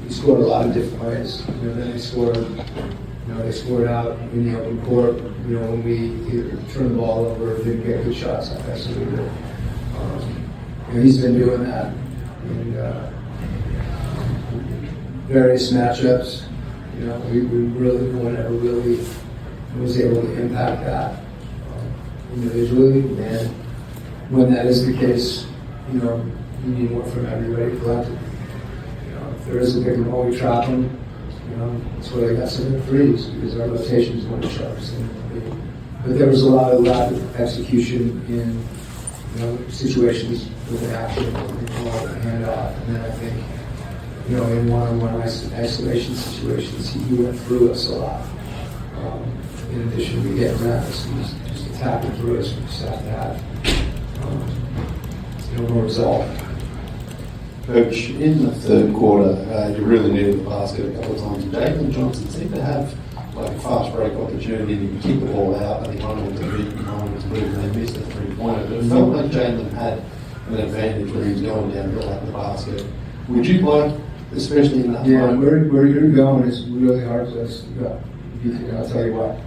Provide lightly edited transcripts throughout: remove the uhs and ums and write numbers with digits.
he scored a lot of different ways. Then they scored out in the open court. When we either turned the ball over or didn't get good shots offensively. He's been doing that in various matchups. We really, no one ever really was able to impact that individually. And when that is the case, you need more from everybody collectively. If there is a big roll, we trap them. That's where they got some good threes because our rotations weren't sharp. But there was a lot of lack of execution in situations with an action, handoff, and then I think in one-on-one isolation situations, he went through us a lot. In addition to getting around us, he was just attacking through us. We just have to have more resolve. Coach, in the third quarter, you really needed the basket a couple of times. Jalen Johnson seemed to have like a fast break opportunity, and he kicked the ball out, and he wanted to beat, and wanted to move, and they missed a three-pointer. But it felt like Jalen had an advantage when he was going downhill at the basket. Would you like, especially in that moment? Where you're going is a really hard place to go. I'll tell you why.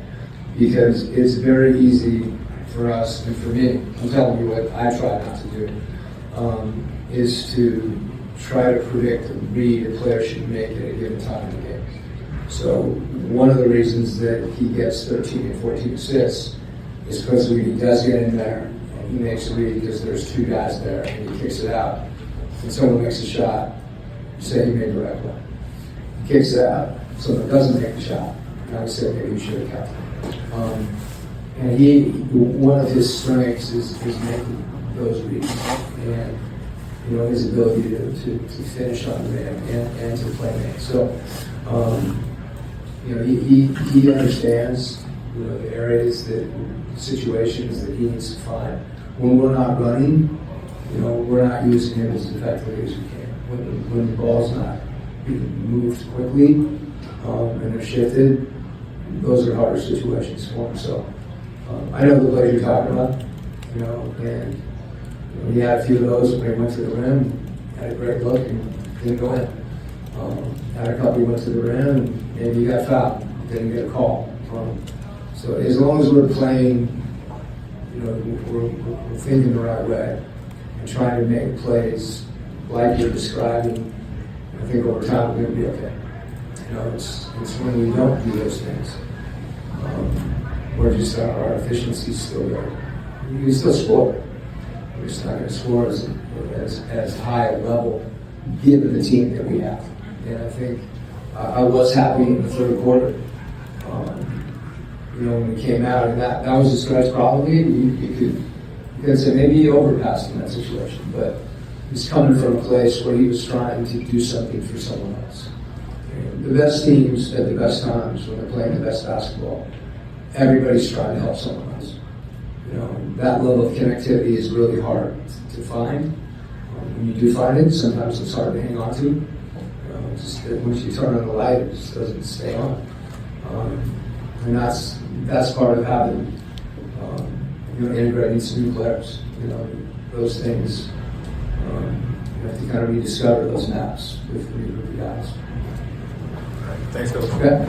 Because it's very easy for us, and for me, I'm telling you what I try not to do, is to try to predict and read a player should make at a given time in the game. So one of the reasons that he gets 13 and 14 assists is because when he does get in there, and he makes a read because there's two guys there, and he kicks it out, and someone makes a shot, say he made the right play. He kicks it out, someone doesn't make the shot, and I would say maybe you should have kept it. And one of his strengths is making those reads, and his ability to finish on the man and to play make. So, he understands the areas, the situations that he needs to find. When we're not running, we're not using him as effectively as we can. When the ball's not being moved quickly and they're shifted, those are harder situations for him. So I know the plays you're talking about, and he had a few of those when he went to the rim, had a great look and didn't go in. Had a couple he went to the rim and maybe he got fouled, didn't get a call. So as long as we're playing, we're thinking the right way and trying to make plays like you're describing, I think over time we're going to be okay. It's when we don't do those things, we're just our efficiency's still there. You can still score. We're just not going to score as high a level given the team that we have. And I think I was happy in the third quarter. When we came out, and that was a stretch probably. You could say maybe he overpassed in that situation, but he's coming from a place where he was trying to do something for someone else. The best teams at the best times when they're playing the best basketball, everybody's trying to help someone else. That level of connectivity is really hard to find. When you do find it, sometimes it's hard to hang on to. Just that once you turn on the light, it just doesn't stay on. And that's part of having, integrating some new players. Those things, you have to kind of rediscover those maps with the guys. Thanks, Coach. Okay.